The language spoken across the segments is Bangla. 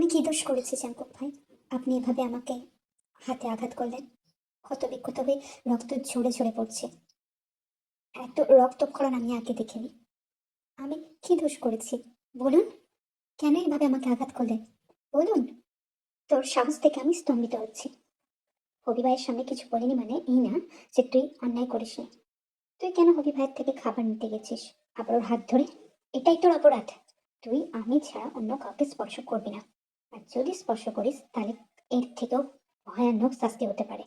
আমি কি দোষ করেছি জাঙ্কুক ভাই? আপনি এভাবে আমাকে হাতে আঘাত করলেন। ক্ষত বিক্ষত হয়ে রক্ত ঝরে ঝরে পড়ছে। এত রক্তক্ষরণ আমি আগে দেখিনি। আমি কি দোষ করেছি বলুন? কেন এভাবে আমাকে আঘাত করলেন বলুন? তোর সাহস থেকে আমি স্তম্ভিত হচ্ছি। হবি ভাইয়ের সামনে কিছু বলিনি মানে এই না যে তুই অন্যায় করিসনি। তুই কেন হবি ভাইয়ের থেকে খাবার নিতে গেছিস আবার ওর হাত ধরে? এটাই তোর অপরাধ। তুই আমি ছাড়া অন্য কাউকে স্পর্শ করবি না। আর যদি স্পর্শ করিস তাহলে এর থেকেও ভয়ানক শাস্তি হতে পারে।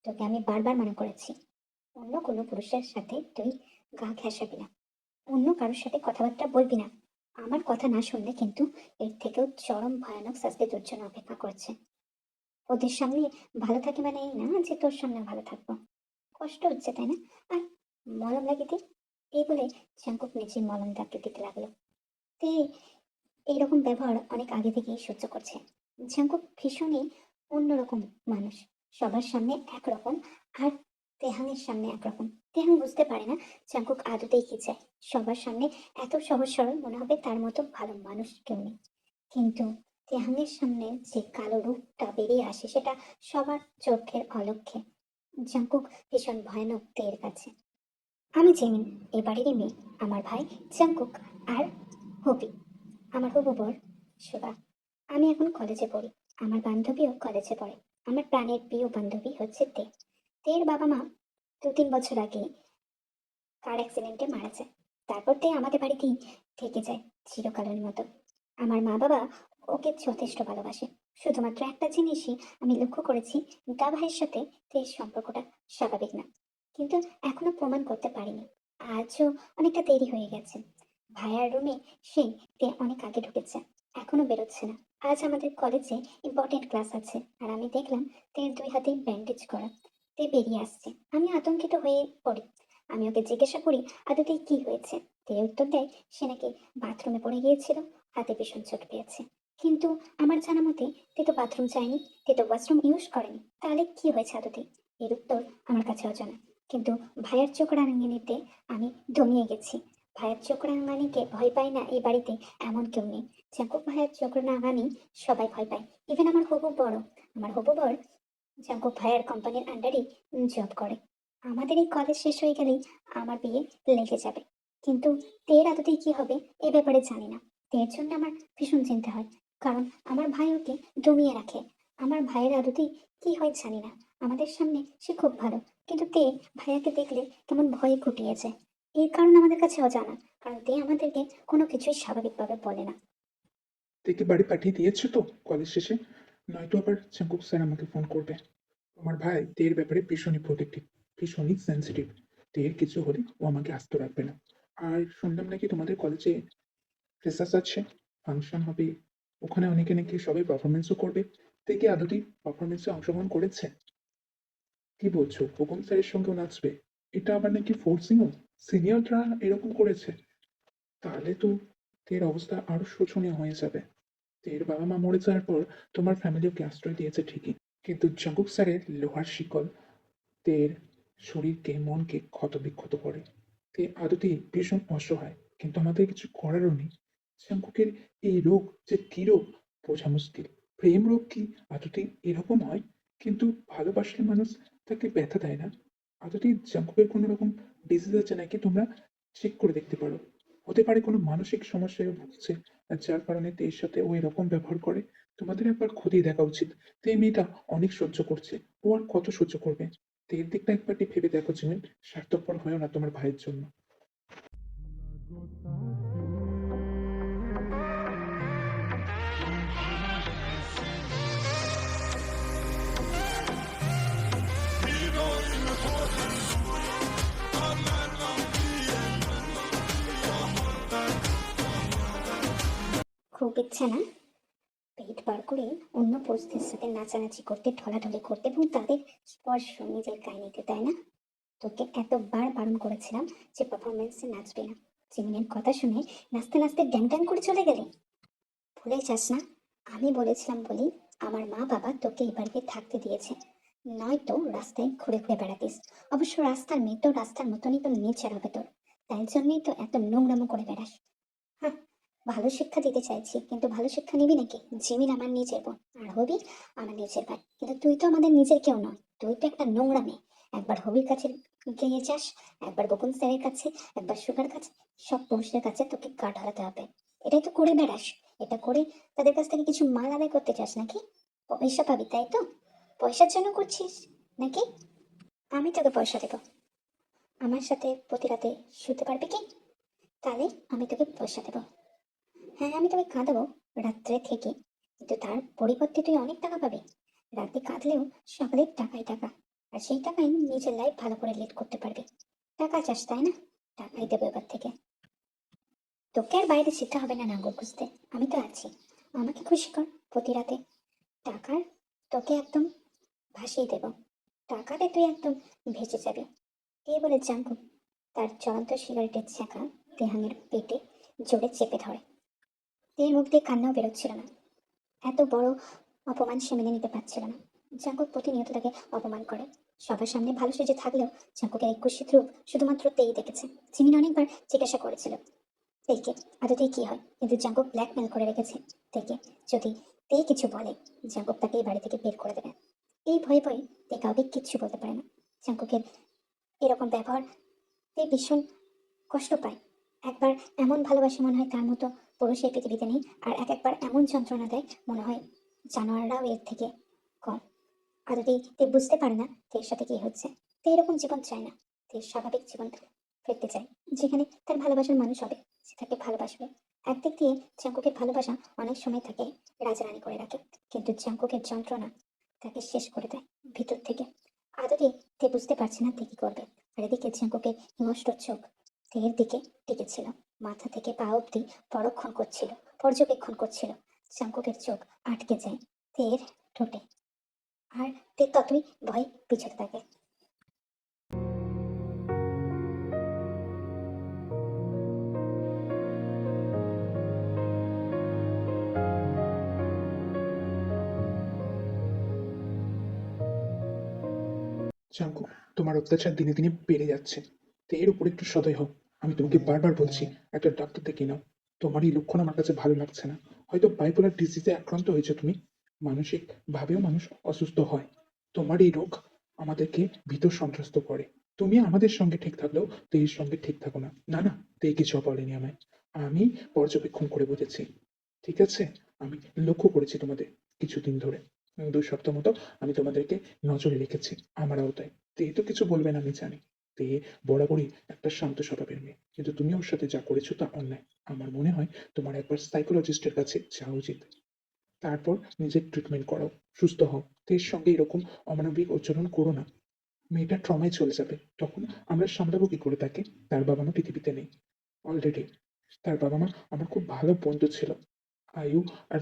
তোকে আমি বারবার মানা করেছি, অন্য কোনো পুরুষের সাথে তুই গা ঘেঁষাবি না, অন্য কারোর সাথে কথাবার্তা বলবি না। আমার কথা না শুনলে কিন্তু এর থেকেও চরম ভয়ানক শাস্তি তোর জন্য অপেক্ষা করছে। ওদের সামনে ভালো থাকি মানে এই না যে তোর সামনে ভালো থাকবো। কষ্ট হচ্ছে তাই না? আর মলম লাগিয়ে দে। এই বলে চাঙ্কুক নিচে মলম দাগতে দিতে লাগলো। তে এইরকম ব্যবহার অনেক আগে থেকেই সহ্য করছে। জাঙ্কুক ভীষণই অন্যরকম মানুষ। সবার সামনে একরকম, আর তেহাংয়ের সামনে একরকম। তেহাং বুঝতে পারে না জাঙ্কুক আদতেই কি চায়। সবার সামনে এত সহজ সরল মনে হবে তার মতো ভালো মানুষ কেউ নেই। কিন্তু তেহাংয়ের সামনে যে কালো রূপটা বেরিয়ে আসে সেটা সবার চোখের অলক্ষ্যে জাঙ্কুক ভীষণ ভয়ানক তের কাছে। আমি জেমিন, এ বাড়িরই মেয়ে। আমার ভাই জাঙ্কুক আর হবি আমার হবু বর সুগা। আমি এখন কলেজে পড়ি। আমার বান্ধবীও কলেজে পড়ে। আমার প্রাণের প্রিয় বান্ধবী হচ্ছে তের বাবা মা 2-3 বছর আগে কার অ্যাক্সিডেন্টে মারা যায়। তারপর আমাদের বাড়িতেই থেকে যায় চিরকালের মতো। আমার মা বাবা ওকে যথেষ্ট ভালোবাসে। শুধুমাত্র একটা জিনিসই আমি লক্ষ্য করেছি, দা ভাইয়ের সাথে তের সম্পর্কটা স্বাভাবিক না। কিন্তু এখনো প্রমাণ করতে পারিনি। আজও অনেকটা দেরি হয়ে গেছে। ভাইয়ার রুমে সে তে অনেক আগে ঢুকেছে, এখনো বেরোচ্ছে না। আজ আমাদের কলেজে ইম্পর্টেন্ট ক্লাস আছে আর আমি দেখলাম তের 2 হাতেই ব্যান্ডেজ করা। তে বেরিয়ে আসছে, আমি আতঙ্কিত হয়ে পড়ি। আমি ওকে জিজ্ঞাসা করি আদতে কি হয়েছে। তে উত্তর দেয় সে নাকি বাথরুমে পড়ে গিয়েছিল, হাতে ভীষণ চোট পেয়েছে। কিন্তু আমার জানা মতে তে তো বাথরুম যায়নি, তে তো ওয়াশরুম ইউজ করেনি। তাহলে কি হয়েছে আদতে? এর উত্তর আমার কাছে অজানা। কিন্তু ভাইয়ের চোখ রাঙানিতে আমি দমিয়ে গেছি। ভাইয়ের চোখ রাঙানিকে ভয় পায় না এই বাড়িতে এমন কেউ নেই। জাঙ্কুক ভাইয়ের চোখ রাঙানি সবাই ভয় পায়, ইভেন আমার হবু বড়। আমার হবু বর জাঙ্কুক ভাইয়ের কোম্পানির আন্ডারে জব করে। আমাদের এই কলেজ শেষ হয়ে গেলেই আমার বিয়ে লেগে যাবে। কিন্তু তের আদতেই কি হবে এ ব্যাপারে জানি না। তের জন্য আমার ভীষণ চিন্তা হয়, কারণ আমার ভাই ওকে দমিয়ে রাখে। আমার ভাইয়ের আদতেই কি হয় জানি না। আমাদের সামনে সে খুব ভালো, কিন্তু তে ভাইয়াকে দেখলে কেমন ভয়ে গুটিয়ে যায়। এর কারণ আমাদের কাছে অজানা, কারণ তে আমাদেরকে কোনো কিছুই স্বাভাবিকভাবে বলে না। থেকে বাড়ি পাঠিয়ে দিয়েছো তো কলেজ শেষে? নয়তো আবার চাঙ্কুক স্যার আমাকে ফোন করবে। আমার ভাই তের ব্যাপারে ভীষণই প্রোটেক্টিভ, ভীষণই সেন্সিটিভ। তের কিছু হলে ও আমাকে আস্ত রাখবে না। আর শুনলাম নাকি তোমাদের কলেজে ফ্রেশার্স আছে, ফাংশন হবে, ওখানে অনেকে নাকি সবাই পারফরমেন্সও করবে। তে কি আদৌ পারফরমেন্সে অংশগ্রহণ করেছে? কি বলছো, খোকন স্যারের সঙ্গেও নাচবে? এটা আবার নাকি ফোর্সিংও, সিনিয়ররা এরকম করেছে? তাহলে তো তের অবস্থা আরো শোচনীয় হয়ে যাবে। তের বাবা মা মরে যাওয়ার পর তোমার ফ্যামিলি ওকে আশ্রয় দিয়েছে ঠিকই, কিন্তু জঙ্কুক স্যারের লোহার শিকল তের শরীরকে মনকে ক্ষত বিক্ষত করে। তে আদতেই ভীষণ অসহায়, কিন্তু আমাদের কিছু করারও নেই। জঙ্কুকের এই রোগ যে কি রোগ বোঝা মুশকিল। প্রেম রোগ কি আদতেই এরকম হয়? কিন্তু ভালোবাসলে মানুষ তাকে ব্যথা দেয় না। আদতেই জঙ্কুকের কোনো রকম ডিজিজ আছে নাকি তোমরা চেক করে দেখতে পারো। হতে পারে কোনো মানসিক সমস্যায় ভুগছে, আর যার কারণে তের সাথে ও এরকম ব্যবহার করে। তোমাদের একবার খতিয়ে দেখা উচিত। তো এই মেয়েটা অনেক সহ্য করছে, ও আর কত সহ্য করবে? তো এর দিকটা একবারটি ভেবে দেখো জিমিন। স্বার্থপর হয়েও না তোমার ভাইয়ের জন্য। খুব ইচ্ছে না পেট বার করে অন্য পুরুষদের সাথে নাচানাচি করতে, ঢলাঢলি করতে এবং তাদের স্পর্শ নিজের গায়ে নিতে, তাই না? তোকে এতবার বারণ করেছিলাম যে পারফরমেন্সে নাচবে না। জিমিনের কথা শুনে নাচতে নাচতে ড্যাং ড্যাং করে চলে গেলে। ভুলে যাস না, আমি বলেছিলাম বলি আমার মা বাবা তোকে এই বাড়িতে থাকতে দিয়েছে, নয়তো রাস্তায় ঘুরে ঘুরে বেড়াতিস। অবশ্য রাস্তার মেয়ে তো রাস্তার মতনই তো নেচার হবে তোর, তাই জন্যই তো এত নোংরামো করে বেড়াস। হ্যাঁ, ভালো শিক্ষা দিতে চাইছি, কিন্তু ভালো শিক্ষা নিবি নাকি? জিমিন আমার নিজের বোন, আর হবি আমার নিজের ভাই, কিন্তু তুই তো আমাদের নিজের কেউ নয়। তুই তো একটা নোংরা মেয়ে। একবার হবির কাছে গিয়ে যাস, একবার বকুন স্যারের কাছে, একবার সুগার কাছে, সব পুরুষদের কাছে তোকে গা ঢালাতে হবে। এটাই তো করে বেড়াস। এটা করে তাদের কাছ থেকে কিছু মাল আদায় করতে চাস নাকি? পয়সা পাবি, তাই তো? পয়সার জন্য করছিস নাকি? আমি তোকে পয়সা দেবো। আমার সাথে প্রতি রাতে শুতে পারবি কি? তাহলে আমি তোকে পয়সা দেবো। হ্যাঁ, আমি তোকে কাঁদাবো রাত্রে থেকে, কিন্তু তার পরিবর্তে তুই অনেক টাকা পাবি। রাতে কাঁদলেও সকালে টাকাই টাকা। আর সেই টাকায় নিজের লাইফ ভালো করে লিড করতে পারবি। টাকা চাস তাই না? টাকাই দেবো এবার থেকে। তোকে আর বাইরে যেতে হবে না নাঙ্গল খুঁজতে। আমি তো আছি। আমাকে খুশি কর প্রতি রাতে। টাকার তোকে একদম ভাসিয়ে দেব। টাকাতে তুই একদম ভেসে যাবি। এই বলে জাঙ্কুক তার জ্বলন্ত সিগারেটের চাকা তেহাঙের পেটে জোরে চেপে ধরে। তের মুখ দিয়ে কান্নাও বেরোচ্ছিল না। এত বড় অপমান সে মেনে নিতে পারছিল না। জাঙ্কুক প্রতিনিয়ত তাকে অপমান করে। সবার সামনে ভালো সেজে থাকলেও জাঙ্কুকের এই কুৎসিত রূপ শুধুমাত্র তেই দেখেছে। জিমিন অনেকবার জিজ্ঞাসা করেছিল তেকে আদতেই কি হয়, কিন্তু জাঙ্কুক ব্ল্যাকমেল করে রেখেছে তেকে। যদি তে কিছু বলে, জাঙ্কুক তাকে এই বাড়ি থেকে বের করে দেবে। এই ভয়ে ভয়ে তে কাউকে কিচ্ছু বলতে পারে না। জাঙ্কুকের এরকম ব্যবহার তে ভীষণ কষ্ট পায়। একবার এমন ভালোবাসে মনে হয় তার মতো পুরুষ এই পৃথিবীতে নেই, আর একবার এমন যন্ত্রণা দেয় মনে হয় জানোয়াররাও এর থেকে কম। আদতেই তে বুঝতে পারে না তের সাথে কি হচ্ছে। তে এরকম জীবন চায় না। তে স্বাভাবিক জীবন ফিরতে চায়, যেখানে তার ভালোবাসার মানুষ হবে, সে তাকে ভালোবাসবে। একদিক দিয়ে জাঙ্কুকের ভালোবাসা অনেক সময় তাকে রাজরানি করে রাখে, কিন্তু জাঙ্কুকের যন্ত্রণা তাকে শেষ করে দেয় ভিতর থেকে। আদতেই তে বুঝতে পারছে না তে কি করবে। আর এদিকে জাঙ্কুকের হিংস্র চোখ তের দিকে টিকেছিল। মাথা থেকে পা অব্দি পর্যবেক্ষণ করছিল। জাঙ্কুকের চোখ আটকে যায় তের ঠোঁটে, আর তে ততই ভয় পিছতে থাকে। জাঙ্কুক, তোমার অত্যাচার দিনে দিনে বেড়ে যাচ্ছে। তো এর উপর একটু সদয় হও। আমি তোমাকে বারবার বলছি, একটা ডাক্তার ডেকে নাও। তোমার এই লক্ষণ আমার কাছে ভালো লাগছে না। হয়তো বাইপোলার ডিজিজে আক্রান্ত হয়েছে তুমি। মানসিক ভাবেও মানুষ অসুস্থ হয়। তোমার এই রোগ আমাদেরকে ভীত সন্ত্রস্ত করে। তুমি আমাদের সঙ্গে ঠিক থাকলেও তের সঙ্গে ঠিক থাকো না। না না, তে কিছু বলেনি আমায়। আমি পর্যবেক্ষণ করে বুঝেছি। ঠিক আছে? আমি লক্ষ্য করেছি তোমাদের কিছুদিন ধরে। 2 সপ্তাহ মতো আমি তোমাদেরকে নজরে রেখেছি আমার আওতায়। তে তো কিছু বলবে না আমি জানি। তে বরাবরই একটা শান্ত স্বভাবের মেয়ে, কিন্তু তুমি ওর সাথে যা করেছো তা অন্যায়। আমার মনে হয় তোমার একবার সাইকোলজিস্টের কাছে যাওয়া উচিত। তারপর নিজের ট্রিটমেন্ট করাও, সুস্থ হও। তের সঙ্গে এরকম অমানবিক আচরণ করো না। মেয়েটা ট্রমায় চলে যাবে, তখন আমরা সামলাবো কি করে তাকে? তার বাবা মা পৃথিবীতে নেই অলরেডি। তার বাবা মা আমার খুব ভালো বন্ধু ছিল। আয়ু আর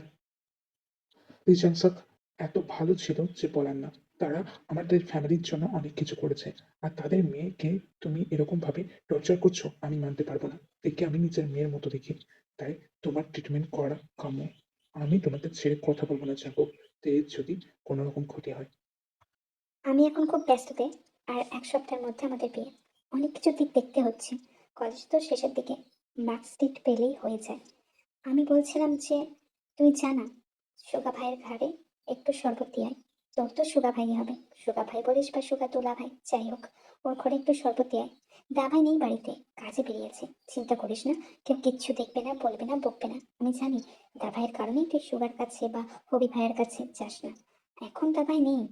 রিচাংসক এত ভালো ছিল যে বলার না। তারা আমাদের ফ্যামিলির জন্য অনেক কিছু করেছে। আর তাদের মেয়েকে তুমি এরকম ভাবে টর্চার করছো, আমি মানতে পারবো না। একে আমি নিজের মেয়ের মতো দেখি। তাই তোমার ট্রিটমেন্ট করা কাম্য। আমি তোমাকে ছেড়ে কথা বলবো না যাবো, তে যদি কোনো রকম ক্ষতি হয়। আমি এখন খুব ব্যস্ততে, আর 1 সপ্তাহের মধ্যে আমাদের বিয়ে। অনেক কিছু দিক দেখতে হচ্ছে। কলেজ তো শেষের দিকে, মার্কশিট পেলেই হয়ে যায়। আমি বলছিলাম যে তুই জানা, সুগা ভাইয়ের ঘাড়ে একটু শরবত দিয়ে আয়। তোর তো সুগা ভাই হবে, সুগা ভাই বলিস বা সুগা তোলা ভাই, যাই হোক, ওর ঘরে একটু শরবত দিয়ে আয়। দাভাই নেই বাড়িতে, কাজে বেরিয়েছে। চিন্তা করিস না, কেউ কিচ্ছু দেখবে না, বলবে না, বকবে না। আমি জানি দাভাইয়ের কারণেই তুই সুগার কাছে বা হবি ভাইয়ের কাছে যাস না। এখন দাভাই নেই,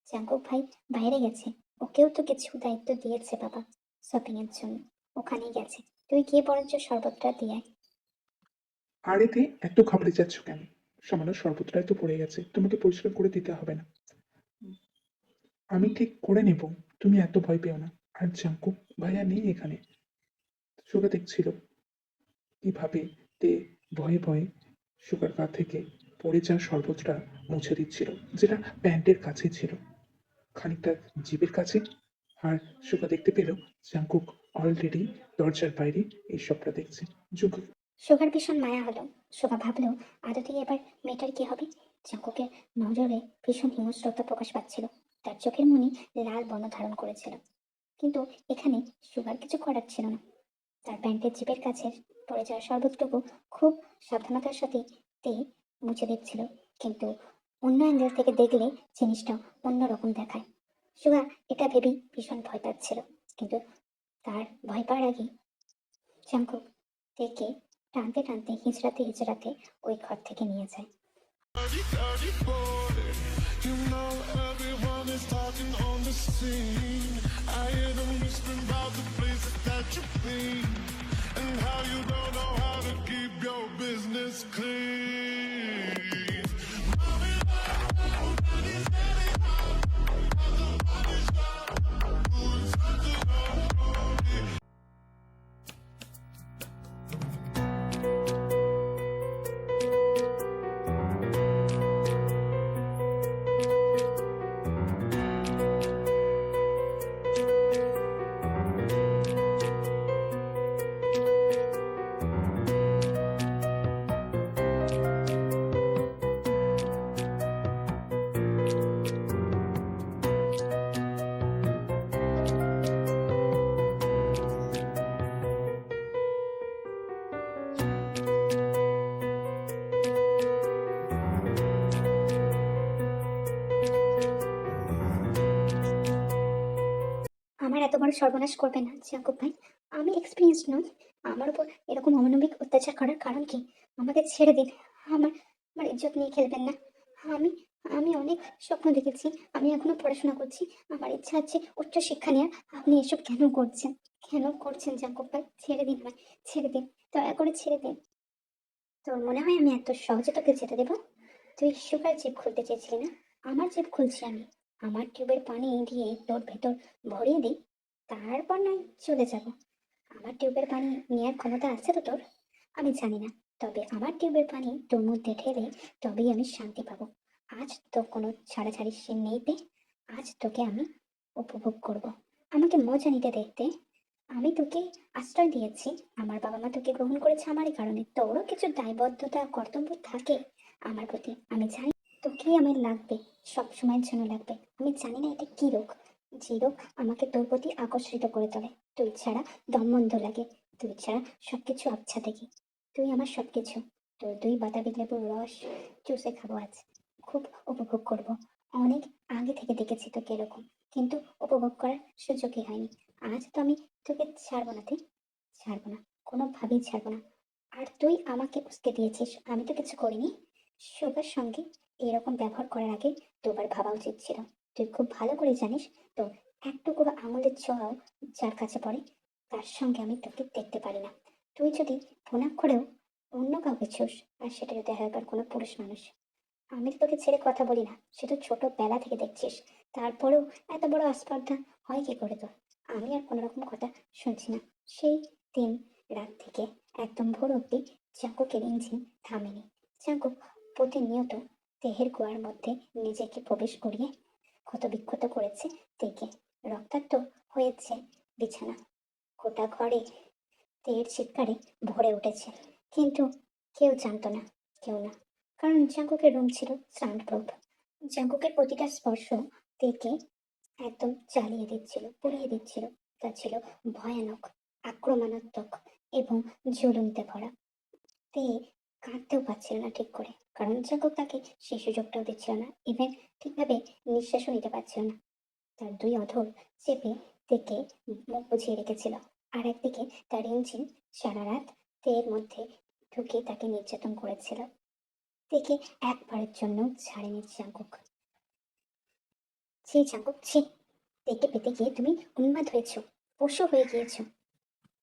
জাঙ্কুক ভাই বাইরে গেছে। ওকেও তো কিছু দায়িত্ব দিয়েছে বাবা, শপিং এর জন্য। ওখানেই গেছে। তুই গিয়ে বরঞ্চ শরবতটা দিয়ে আয়। আর এতে এত ঘাবড়ে যাচ্ছ কেন? সামান্য শরবতটাই তো পড়ে গেছে, তোমাকে পরিষ্কার করে দিতে হবে না। আমি ঠিক করে নেব। তুমি এত ভয় পেও না। আর জাঙ্কুক ভাইয়া নেই এখানে। সুগা দেখছিল কিভাবে তে ভয়ে ভয়ে সুগার পা থেকে পড়ে যাওয়া শরবতটা মুছে দিচ্ছিল, যেটা প্যান্টের কাছে ছিল, খানিকটা জিভের কাছে। আর সুগা দেখতে পেল জাঙ্কুক অলরেডি দরজার বাইরে এই সবটা দেখছে। যুগ সুগার ভীষণ মায়া হলো। সুগা ভাবলো আদতেই এবার মেয়েটার কি হবে। জাঙ্কুকের নজরে ভীষণ হিংস্রতা প্রকাশ পাচ্ছিল। তার চোখের মনি লাল বর্ণ ধারণ করেছিল। কিন্তু এখানে সুগার কিছু করার ছিল না। তার প্যান্টের জিপের কাছে পড়ে যাওয়া শরবতটুকু খুব সাবধানতার সাথে তে মুছে দিচ্ছিল। কিন্তু অন্য অ্যাঙ্গেল থেকে দেখলে জিনিসটা অন্যরকম দেখায়। সুহা এটা ভেবেই ভীষণ ভয় পাচ্ছিল, কিন্তু তার ভয় পাওয়ার আগে জাঙ্কুক তেকে টানতে টানতে হিজড়াতে হিজড়াতে ওই ঘর থেকে নিয়ে যায়। Dirty boy, you know everyone is talking on the scene. I hear them whispering about the places that you've been and how you don't know how to keep your business clean. আমার এত বড় সর্বনাশ করবে না জাঙ্কুক ভাই। আমি এক্সপিরিয়েন্সড নই। আমার উপর এরকম অমানবিক অত্যাচার করার কারণ কি? আমাকে ছেড়ে দিন। আমার আমার ইজ্জত নিয়ে খেলবেন না। আমি আমি অনেক স্বপ্ন দেখেছি। আমি এখনো পড়াশোনা করছি। আমার ইচ্ছা আছে উচ্চ শিক্ষা নেওয়ার। আপনি এসব কেন করছেন? কেন করছেন জাঙ্কুক ভাই? ছেড়ে দিন ভাই, ছেড়ে দিন, দয়া করে ছেড়ে দিন। তোর মনে হয় আমি এত সহজে তোকে যেতে দেবো? তুই সুগার জিপ খুলতে চেয়েছিলি না? আমার জিপ খুলছি আমি। আমার টিউবের পানি দিয়ে তোর ভেতর ভরিয়ে দিই, তারপর নয় চলে যাব। আমার টিউবের পানি নেওয়ার ক্ষমতা আছে তো তোর? আমি জানি না, তবে আমার টিউবের পানি তোর মধ্যে ঢেলে তবেই আমি শান্তি পাবো। আজ তো কোনো ছাড়াছাড়ি সে নেই তে। আজ তোকে আমি উপভোগ করব। আমাকে মজা নিতে দেখতে। আমি তোকে আশ্রয় দিয়েছি। আমার বাবা মা তোকে গ্রহণ করেছে আমারই কারণে। তোরও কিছু দায়বদ্ধতা কর্তব্য থাকে আমার প্রতি। আমি জানি তোকেই আমার লাগবে, সব সময়ের জন্য লাগবে। আমি জানি না এটা কি রোগ, যে রোগ আমাকে তোর প্রতি আকর্ষিত করে তোলে। তুই ছাড়া দম বন্ধ লাগে, তুই ছাড়া সবকিছু আবছা দেখি। তুই আমার সবকিছু। তোর দুই বাতাবি লেবুর রস চুষে খাবো আজ, খুব উপভোগ করব। অনেক আগে থেকে দেখেছি তোকে এরকম, কিন্তু উপভোগ করার সুযোগই হয়নি। আজ তো আমি তোকে ছাড়বো না, তুই ছাড়বো না, কোনোভাবেই ছাড়বো না। আর তুই আমাকে উস্কে দিয়েছিস, আমি তো কিছু করিনি। সবার সঙ্গে এরকম ব্যবহার করার আগে দুবার ভাবা উচিত ছিল। তুই খুব ভালো করে জানিস তো, এক টুকরো আঙুলের ছোঁয়াও যার কাছে পড়ে তার সঙ্গে আমি তোকে দেখতে পারি না। তুই যদি প্রণাম অন্য কাউকে ছুস, আর সেটা যদি হয় কোনো পুরুষ মানুষ, আমি তো তোকে ছেড়ে কথা বলি না, সে তো ছোটবেলা থেকে দেখছিস। তারপরেও এত বড় আস্পর্ধা হয় কি করে তোর? আমি আর কোনো রকম কথা শুনছি না। সেই দিন রাত থেকে একদম ভোর অব্দি চাকুকের ইঞ্জিন থামেনি। চাকুক প্রতিনিয়ত দেহের গোয়ার মধ্যে নিজেকে প্রবেশ করিয়ে ক্ষত বিক্ষত করেছে তেকে। রক্তাক্ত হয়েছে বিছানা, গোটা ঘরে তের চিৎকারে ভরে উঠেছে। কিন্তু কেউ জানতো না, কেউ না, কারণ জাঙ্কুকের রুম ছিল সাউন্ড প্রুফ। জাঙ্কুকের প্রতিটা স্পর্শ তেকে একদম জ্বালিয়ে দিচ্ছিল, পুড়িয়ে দিচ্ছিল। তা ছিল ভয়ানক, আক্রমণাত্মক এবং জ্বলন্তে ভরা। তে কাঁদতেও পারছিল না ঠিক করে, কারণ জাঙ্কুক তাকে সেই সুযোগটাও দিচ্ছিল না। ইভেন ঠিকভাবে নিঃশ্বাসও নিতে পারছিল না। তার দুই অধর চেপে তেকে মুখ বুঝিয়ে রেখেছিল। আর একদিকে তার ইঞ্জিন সারা রাত তের মধ্যে ঢুকে তাকে নির্যাতন করেছিল। তেকে একবারের জন্য ছাড়েনি জাঙ্কুক। ছি জাঙ্কুক ছি, তেকে পেতে গিয়ে তুমি উন্মাদ হয়েছো, পশু হয়ে গিয়েছো।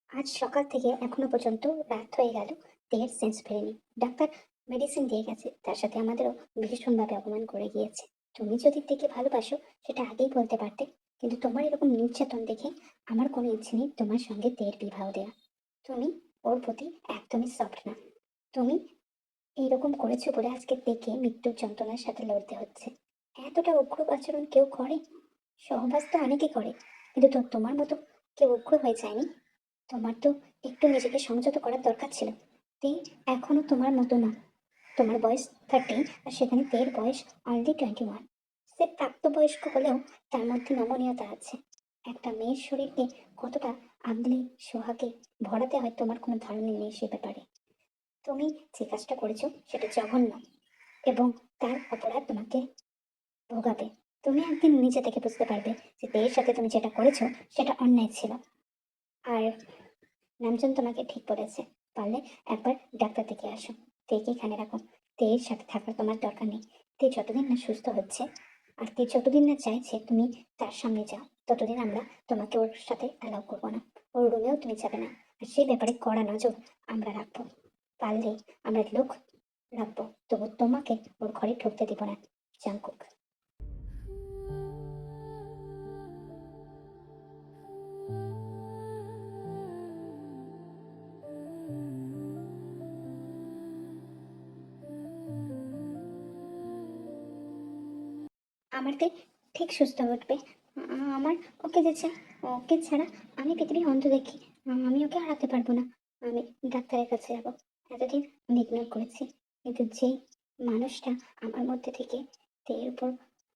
আজ সকাল থেকে এখনো পর্যন্ত রাত হয়ে গেল, তের সেন্স ফেরেনি। ডাক্তার মেডিসিন দিয়ে গেছে, তার সাথে আমাদেরও ভীষণভাবে অপমান করে গিয়েছে। তুমি যদি তেকে ভালোবাসো সেটা আগেই বলতে পারতে, কিন্তু তোমার এরকম নির্যাতন দেখে আমার কোনো ইচ্ছে নেই তোমার সঙ্গে তের বিবাহ দেওয়া। তুমি ওর প্রতি একদমই সফট না। তুমি এইরকম করেছো বলে আজকে তেকে মৃত্যুর যন্ত্রণার সাথে লড়তে হচ্ছে। এতটা উগ্র আচরণ কেউ করে? সহবাস তো অনেকে করে, কিন্তু তোমার মতো কেউ উগ্র হয়ে যায়নি। তোমার তো একটু নিজেকে সংযত করার দরকার ছিল। তে এখনো তোমার মতো না। তোমার বয়স 13, আর সেখানে তের বয়স অনলি 21। সে প্রাপ্তবয়স্ক হলেও তার মধ্যে নমনীয়তা আছে। একটা মেয়ের শরীরকে কতটা আগলে সোহাগে ভরাতে হয় তোমার কোনো ধারণা নেই সে ব্যাপারে। তুমি যে কাজটা করেছো সেটা জঘন্য এবং তার অপরাধ তোমাকে ভোগাবে। তুমি একদিন নিজে থেকে বুঝতে পারবে যে তেয়ের সাথে তুমি যেটা করেছো সেটা অন্যায় ছিল। আর নামজন তোমাকে ঠিক বলেছে, পারলে একবার ডাক্তার দেখে আসো। তেকে এখানে রাখো, তের সাথে থাকার তোমার দরকার নেই। তে যতদিন না সুস্থ হচ্ছে আর তে যতদিন না চাইছে তুমি তার সামনে যাও, ততদিন আমরা তোমাকে ওর সাথে অ্যালাউ করবো না। ওর রুমেও তুমি যাবে না। আর সেই ব্যাপারে কড়া নজর আমরা রাখবো। পারলে আমরা লোক রাখবো, তবু তোমাকে ওর ঘরে ঢুকতে দিব না, জাঙ্কুক। আমারতে ঠিক সুস্থ হয়ে উঠবে। আমার ওকে যে ওকে ছাড়া আমি পৃথিবী অন্ধ দেখি। আমি ওকে হারাতে পারবো না। আমি ডাক্তারের কাছে যাবো। এতদিন আমি ইগনোর করেছি, কিন্তু যেই মানুষটা আমার মধ্যে থেকে তের উপর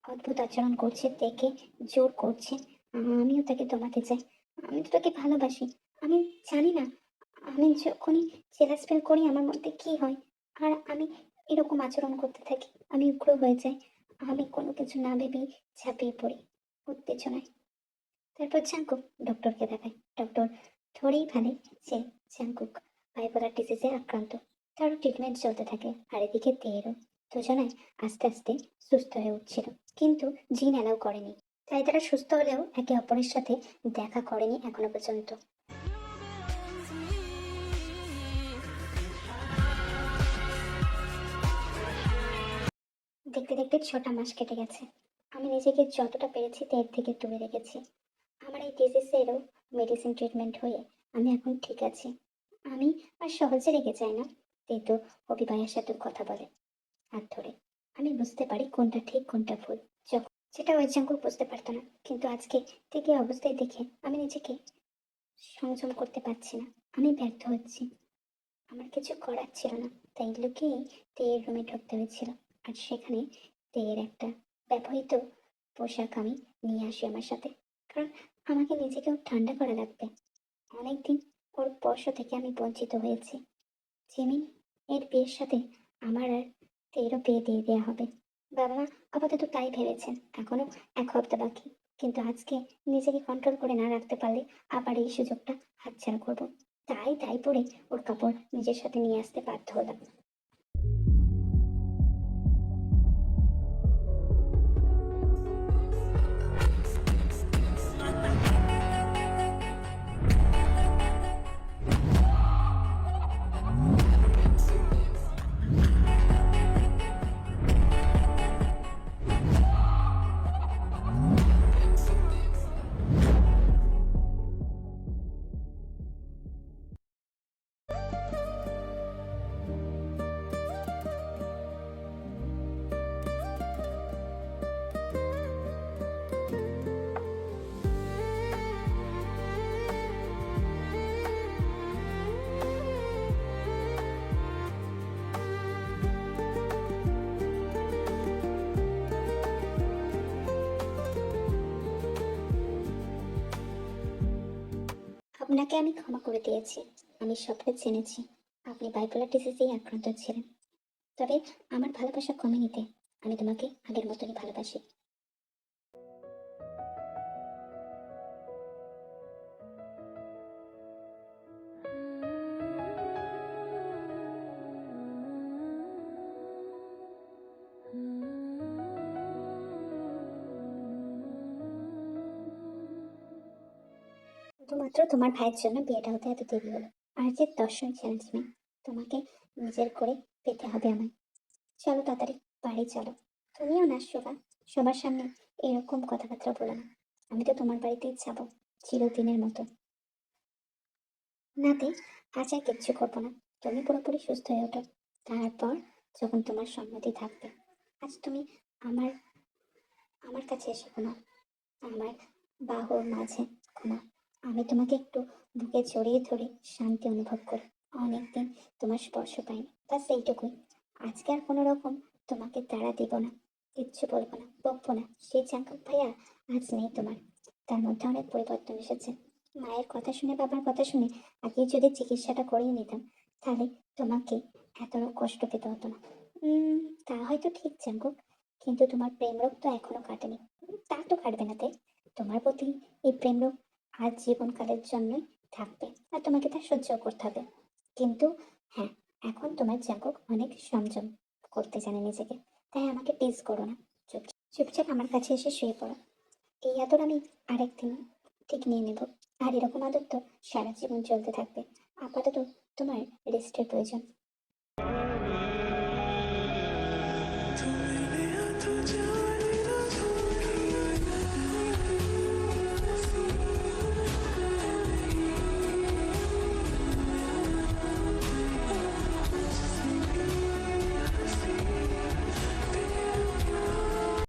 অদ্ভুত আচরণ করছে, তেকে জোর করছে, আমিও তাকে দমাতে চাই। আমি তো তাকে ভালোবাসি। আমি জানি না আমি যখনই জেলাস ফিল করি আমার মধ্যে কি হয়। আর আমি এরকম আচরণ করতে থাকি, আমি উগ্র হয়ে যাই। আমি কোনো কিছু না ভেবেই ঝাঁপিয়ে পড়ি উত্তেজনায়। তারপর জাঙ্কুক ডক্টরকে দেখায়। ডক্টর ধরেই ফেলে যে জাঙ্কুক বাইপোলার ডিজিজে আক্রান্ত। তারও ট্রিটমেন্ট চলতে থাকে। আর এদিকে তেরও দুজনায় আস্তে আস্তে সুস্থ হয়ে উঠছিল, কিন্তু জিন অ্যালাউ করেনি। তাই তারা সুস্থ হলেও একে অপরের সাথে দেখা করেনি এখনো পর্যন্ত। দেখতে দেখতে 6টা মাস কেটে গেছে। আমি নিজেকে যতটা পেরেছি এর থেকে দূরে রেখেছি। আমার এই ডিজিজেরও মেডিসিন ট্রিটমেন্ট হয়ে আমি এখন ঠিক আছি। আমি আর সহজে রেগে যাই না। তাই তো কবি ভাইয়ের সাথে কথা বলে হাত ধরে। আমি বুঝতে পারি কোনটা ঠিক কোনটা ভুল, যখন সেটা ওই জাঙ্কুক বুঝতে পারতো না। কিন্তু আজকে থেকে অবস্থায় দেখে আমি নিজেকে সংযম করতে পারছি না। আমি ব্যর্থ হচ্ছি। আমার কিছু করার ছিল না, তাই লুকিয়ে তেয়ের রুমে ঢুকতে হয়েছিল। আর সেখানে তেয়ের একটা ব্যবহৃত পোশাক আমি নিয়ে আসি আমার সাথে, কারণ আমাকে নিজেকেও ঠান্ডা করা লাগবে। অনেকদিন ওর স্পর্শ থেকে আমি বঞ্চিত হয়েছি। জিমিন এর বিয়ের সাথে আমার আর তেরও বিয়ে দিয়ে দেওয়া হবে। বাবা মা আপাতত তাই ভেবেছেন। এখনো 1 সপ্তাহ বাকি, কিন্তু আজকে নিজেকে কন্ট্রোল করে না রাখতে পারলে আবার এই সুযোগটা হাতছাড়া করবো। তাই পরে ওর কাপড় নিজের সাথে নিয়ে আসতে বাধ্য হলাম। আপনাকে আমি ক্ষমা করে দিয়েছি। আমি সবটা জেনেছি আপনি বাইপোলার ডিজিজেই আক্রান্ত ছিলেন। তবে আমার ভালোবাসা কমিউনিতে আমি তোমাকে আগের মতনই ভালোবাসি। শুধুমাত্র তোমার ভাইয়ের জন্য বিয়েটা হতে এত দেরি হলো। আর যে দর্শন চ্যালেঞ্জ তোমাকে নিজের করে পেতে হবে আমায়। চলো তাড়াতাড়ি বাড়ি চলো। তুমিও না শোভা, সবার সামনে এরকম কথাবার্তা বলো না। আমি তো তোমার বাড়িতেই যাবো চিরদিনের মতো। নাতে আজ আর কিচ্ছু করবো না। তুমি পুরোপুরি সুস্থ হয়ে ওঠো, তারপর যখন তোমার সম্মতি থাকবে। আজ তুমি আমার আমার কাছে এসে ঘুমাও, আমার বাহুর মাঝে ঘুমাও। আমি তোমাকে একটু বুকে জড়িয়ে ধরে শান্তি অনুভব করি। অনেকদিন তোমার স্পর্শ পাইনি, ব্যাস এইটুকুই। আজকে আর কোনো রকম তোমাকে তাড়া দিব না, কিচ্ছু বলবো না, বকবো না। সেই জাঙ্কুক ভাইয়া আজ নেই তোমার, তার মধ্যে অনেক পরিবর্তন এসেছে। মায়ের কথা শুনে বাবার কথা শুনে আগে যদি চিকিৎসাটা করিয়ে নিতাম, তাহলে তোমাকে এত কষ্ট পেতে হতো না। তা হয়তো ঠিক জাঙ্কুক, কিন্তু তোমার প্রেম রোগ তো এখনো কাটেনি। তা তো কাটবে না, তাই তোমার প্রতি এই প্রেম রোগ আজ জীবনকালের জন্যই থাকবে, আর তোমাকে তা সহ্য করতে হবে। কিন্তু হ্যাঁ, এখন তোমার জাঙ্কুক অনেক সংযম করতে জানে নিজেকে, তাই আমাকে টিজ করো না। চুপচাপ চুপচাপ আমার কাছে এসে শুয়ে পড়ো। এই আদর আমি আরেকদিন ঠিক নিয়ে নেব, আর এরকম আদর তো সারা জীবন চলতে থাকবে। আপাতত তোমার রেস্টের প্রয়োজন।